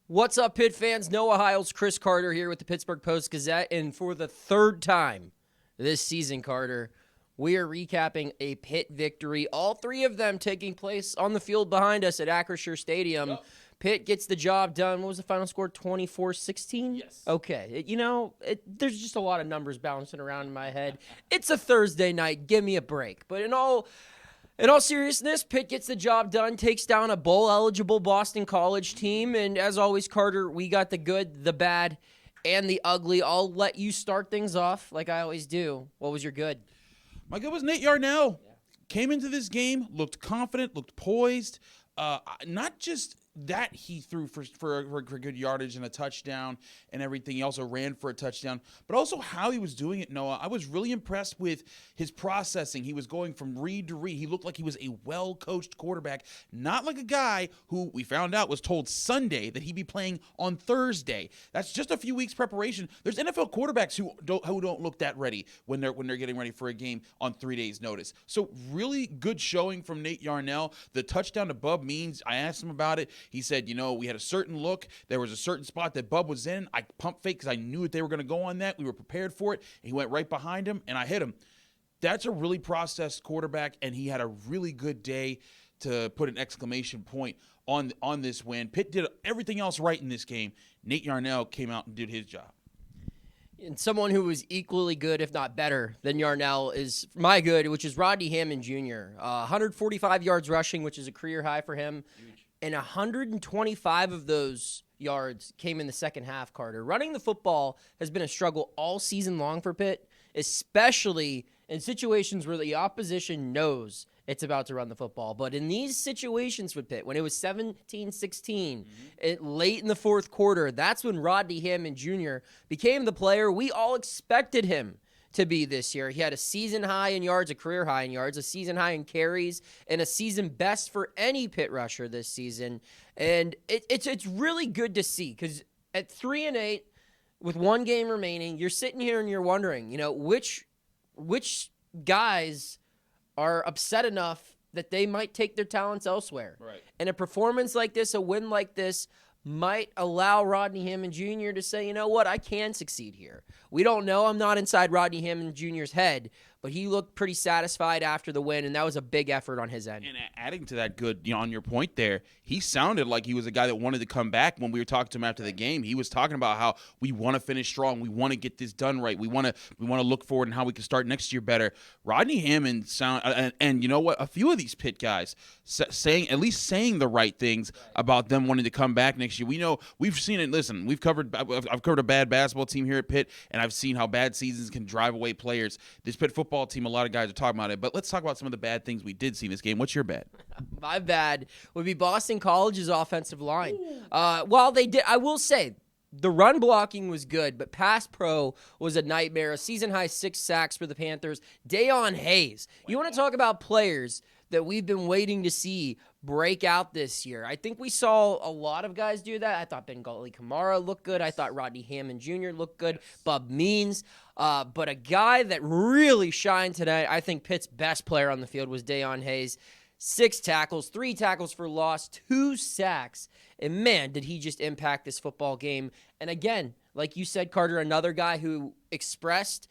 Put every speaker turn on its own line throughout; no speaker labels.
What's up, Pitt fans? Noah Hiles, Chris Carter here with the Pittsburgh Post-Gazette. And for the third time this season, Carter, we are recapping a Pitt victory. All three of them taking place on the field behind us at Acrisure Stadium. Yep. Pitt gets the job done. What was the final score, 24-16?
Yes.
Okay. There's just a lot of numbers bouncing around in my head. It's a Thursday night. Give me a break. But in all seriousness, Pitt gets the job done, takes down a bowl-eligible Boston College team. And as always, Carter, we got the good, the bad, and the ugly. I'll let you start things off like I always do. What was your good?
My good was Nate Yarnell. Yeah. Came into this game, looked confident, looked poised. Not just that he threw for good yardage and a touchdown and everything. He also ran for a touchdown, but also how he was doing it, Noah. I was really impressed with his processing. He was going from read to read. He looked like he was a well-coached quarterback, not like a guy who we found out was told Sunday that he'd be playing on Thursday. That's just a few weeks preparation. There's NFL quarterbacks who don't look that ready when they're getting ready for a game on 3 days' notice. So really good showing from Nate Yarnell. The touchdown to Bub Means, I asked him about it. He said, we had a certain look. There was a certain spot that Bub was in. I pump fake because I knew that they were going to go on that. We were prepared for it. And he went right behind him, and I hit him. That's a really processed quarterback, and he had a really good day, to put an exclamation point on this win. Pitt did everything else right in this game. Nate Yarnell came out and did his job.
And someone who was equally good, if not better, than Yarnell is my good, which is Rodney Hammond Jr. 145 yards rushing, which is a career high for him. Huge. And 125 of those yards came in the second half, Carter. Running the football has been a struggle all season long for Pitt, especially in situations where the opposition knows it's about to run the football. But in these situations with Pitt, when it was 17-16, late in the fourth quarter, that's when Rodney Hammond Jr. became the player we all expected him to be this year. He had a season high in yards, a career high in yards, a season high in carries, and a season best for any Pitt rusher this season. And it's really good to see, because at 3-8, with one game remaining, you're sitting here and you're wondering, which guys are upset enough that they might take their talents elsewhere.
Right.
And a performance like this, a win like this, might allow Rodney Hammond Jr. to say, you know what, I can succeed here. We don't know. I'm not inside Rodney Hammond Jr.'s head, but he looked pretty satisfied after the win, and that was a big effort on his end.
And adding to that good, on your point there, he sounded like he was a guy that wanted to come back. When we were talking to him after the game, he was talking about how we want to finish strong. We want to get this done right. We want to look forward and how we can start next year better. Rodney Hammond and you know what? A few of these Pitt guys saying the right things about them wanting to come back next year. We know we've seen it. Listen, I've covered a bad basketball team here at Pitt, and I've seen how bad seasons can drive away players. This Pitt football team, a lot of guys are talking about it, but let's talk about some of the bad things we did see in this game. What's your bad?
My bad would be Boston College's offensive line. While they did, I will say, the run blocking was good, but pass pro was a nightmare. A season-high 6 sacks for the Panthers. Dayon Hayes. You want to talk about players that we've been waiting to see break out this year. I think we saw a lot of guys do that. I thought Bengali Kamara looked good. I thought Rodney Hammond Jr. looked good. Bub Means. But a guy that really shined tonight, I think Pitt's best player on the field, was Dayon Hayes. 6 tackles, 3 tackles for loss, 2 sacks. And man, did he just impact this football game. And again, like you said, Carter, another guy who expressed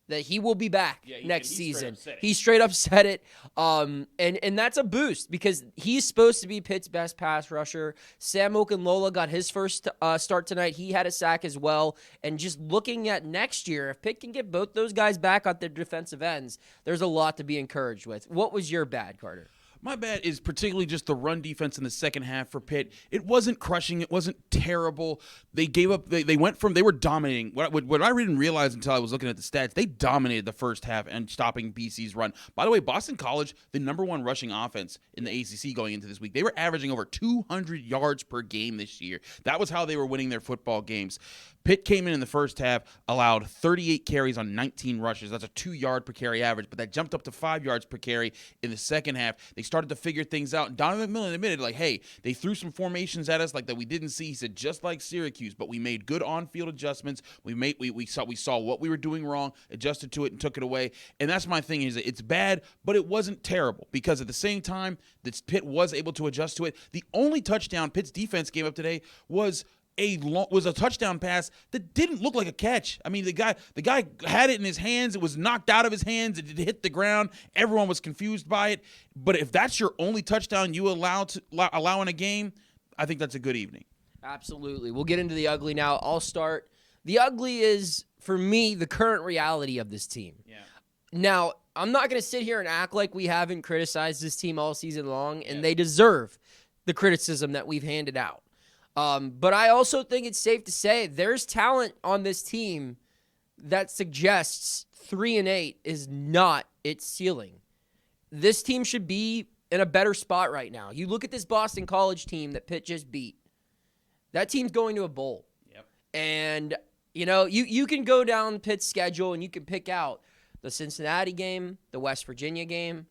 that he will be back next season. He straight up said it. And that's a boost, because he's supposed to be Pitt's best pass rusher. Sam Okunlola got his first start tonight. He had a sack as well. And just looking at next year, if Pitt can get both those guys back on their defensive ends, there's a lot to be encouraged with. What was your bad, Carter?
My bad is particularly just the run defense in the second half for Pitt. It wasn't crushing. It wasn't terrible. They gave up. They were dominating. What I didn't realize until I was looking at the stats, they dominated the first half and stopping BC's run. By the way, Boston College, the number 1 rushing offense in the ACC going into this week. They were averaging over 200 yards per game this year. That was how they were winning their football games. Pitt came in the first half, allowed 38 carries on 19 rushes. That's a 2-yard per carry average, but that jumped up to 5 yards per carry in the second half. They started to figure things out. And Donovan McMillan admitted, hey, they threw some formations at us that we didn't see. He said, just like Syracuse, but we made good on-field adjustments. We saw what we were doing wrong, adjusted to it, and took it away. And that's my thing, is that it's bad, but it wasn't terrible, because at the same time that Pitt was able to adjust to it. The only touchdown Pitt's defense gave up today was a touchdown pass that didn't look like a catch. I mean, the guy had it in his hands. It was knocked out of his hands. It hit the ground. Everyone was confused by it. But if that's your only touchdown you allow in a game, I think that's a good evening.
Absolutely. We'll get into the ugly now. I'll start. The ugly is, for me, the current reality of this team.
Yeah.
Now, I'm not going to sit here and act like we haven't criticized this team all season long, and they deserve the criticism that we've handed out. But I also think it's safe to say there's talent on this team that suggests 3-8 is not its ceiling. This team should be in a better spot right now. You look at this Boston College team that Pitt just beat. That team's going to a bowl.
Yep.
And, you can go down Pitt's schedule and you can pick out the Cincinnati game, the West Virginia game,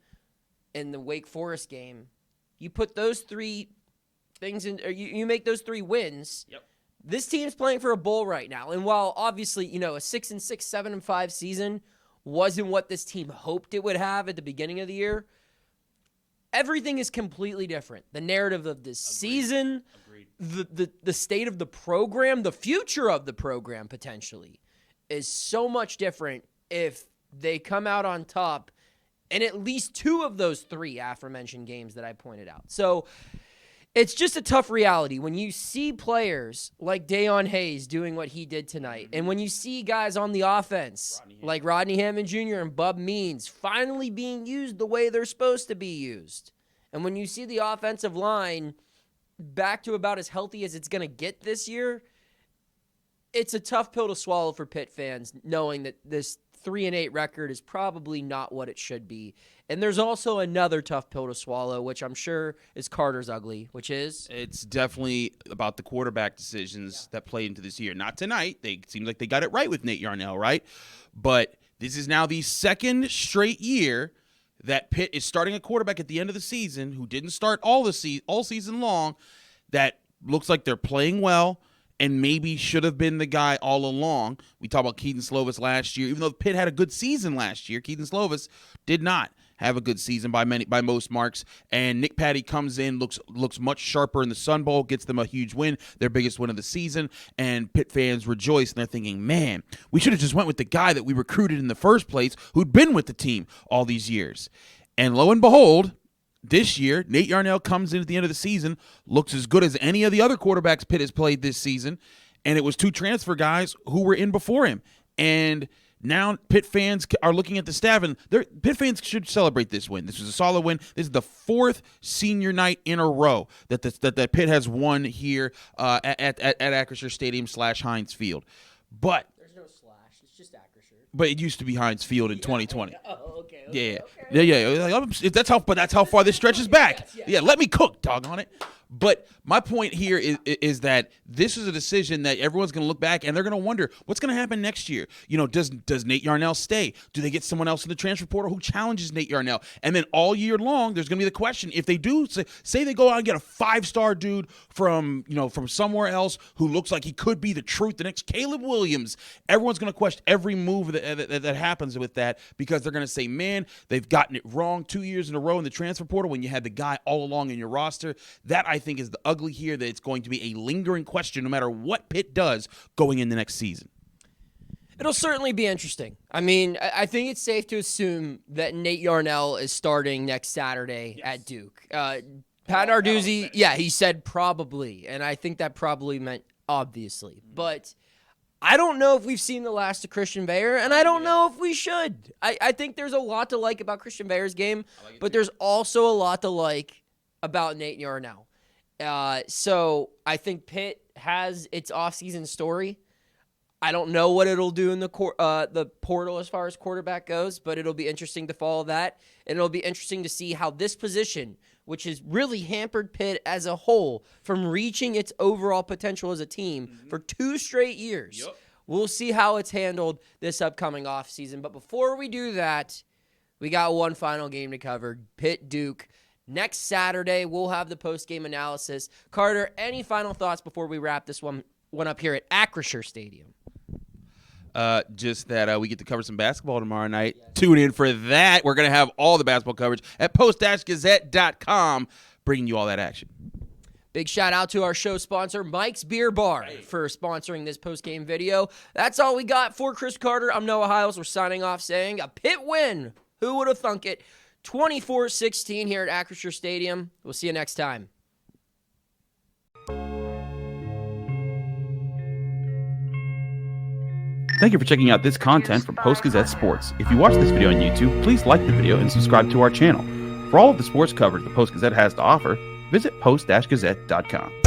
and the Wake Forest game. You put those three things in, or you make those 3 wins.
Yep.
This team's playing for a bowl right now. And while obviously, a 6-6, 7-5 season wasn't what this team hoped it would have at the beginning of the year, everything is completely different. The narrative of this season, the state of the program, the future of the program potentially is so much different if they come out on top in at least 2 of those 3 aforementioned games that I pointed out. So it's just a tough reality when you see players like Dayon Hayes doing what he did tonight, and when you see guys on the offense like Rodney Hammond Jr. and Bub Means finally being used the way they're supposed to be used, and when you see the offensive line back to about as healthy as it's going to get this year, it's a tough pill to swallow for Pitt fans, knowing that this 3-8 record is probably not what it should be. And there's also another tough pill to swallow, which I'm sure is Carter's ugly, which is?
It's definitely about the quarterback decisions that played into this year. Not tonight. They seem like they got it right with Nate Yarnell, right? But this is now the 2nd straight year that Pitt is starting a quarterback at the end of the season who didn't start all season long, that looks like they're playing well and maybe should have been the guy all along. We talked about Keaton Slovis last year. Even though Pitt had a good season last year, Keaton Slovis did not have a good season by most marks. And Nick Patty comes in, looks much sharper in the Sun Bowl, gets them a huge win, their biggest win of the season. And Pitt fans rejoice, and they're thinking, man, we should have just went with the guy that we recruited in the first place who'd been with the team all these years. And lo and behold, this year, Nate Yarnell comes in at the end of the season, looks as good as any of the other quarterbacks Pitt has played this season, and it was 2 transfer guys who were in before him. And now Pitt fans are looking at the staff, and Pitt fans should celebrate this win. This was a solid win. This is the 4th senior night in a row that Pitt has won here at Acrisure Stadium / Hiles Field. But
There's no slash. It's just Acrisure.
But it used to be Hiles Field in 2020.
Oh, okay.
Yeah. Like, that's how far this stretches back. Yeah, let me cook, doggone it. But my point here is that this is a decision that everyone's going to look back and they're going to wonder what's going to happen next year. Does Nate Yarnell stay? Do they get someone else in the transfer portal who challenges Nate Yarnell? And then all year long, there's going to be the question: if they do, say they go out and get a 5-star dude from somewhere else who looks like he could be the truth, the next Caleb Williams. Everyone's going to question every move that happens with that, because they're going to say, man, they've gotten it wrong 2 years in a row in the transfer portal when you had the guy all along in your roster. That, I think, is the ugly here, that it's going to be a lingering question no matter what Pitt does going in the next season.
It'll certainly be interesting. I mean, I think it's safe to assume that Nate Yarnell is starting next Saturday at Duke. Pat Narduzzi, he said probably, and I think that probably meant obviously. But I don't know if we've seen the last of Christian Bayer, and I don't know if we should. I think there's a lot to like about Christian Bayer's game, but there's also a lot to like about Nate Yarnell. So I think Pitt has its offseason story. I don't know what it'll do in the portal as far as quarterback goes, but it'll be interesting to follow that, and it'll be interesting to see how this position, which has really hampered Pitt as a whole from reaching its overall potential as a team for 2 straight years. Yep. We'll see how it's handled this upcoming offseason. But before we do that, we got one final game to cover: Pitt-Duke. Next Saturday, we'll have the post-game analysis. Carter, any final thoughts before we wrap this one up here at Acrisure Stadium?
Just that we get to cover some basketball tomorrow night. Yes. Tune in for that. We're going to have all the basketball coverage at post-gazette.com, bringing you all that action.
Big shout out to our show sponsor, Mike's Beer Bar, for sponsoring this post-game video. That's all we got for Chris Carter. I'm Noah Hiles. We're signing off saying a Pitt win. Who would have thunk it? 24-16 here at Acrisure Stadium. We'll see you next time.
Thank you for checking out this content from Post-Gazette Sports. If you watch this video on YouTube, please like the video and subscribe to our channel. For all of the sports coverage the Post-Gazette has to offer, visit post-gazette.com.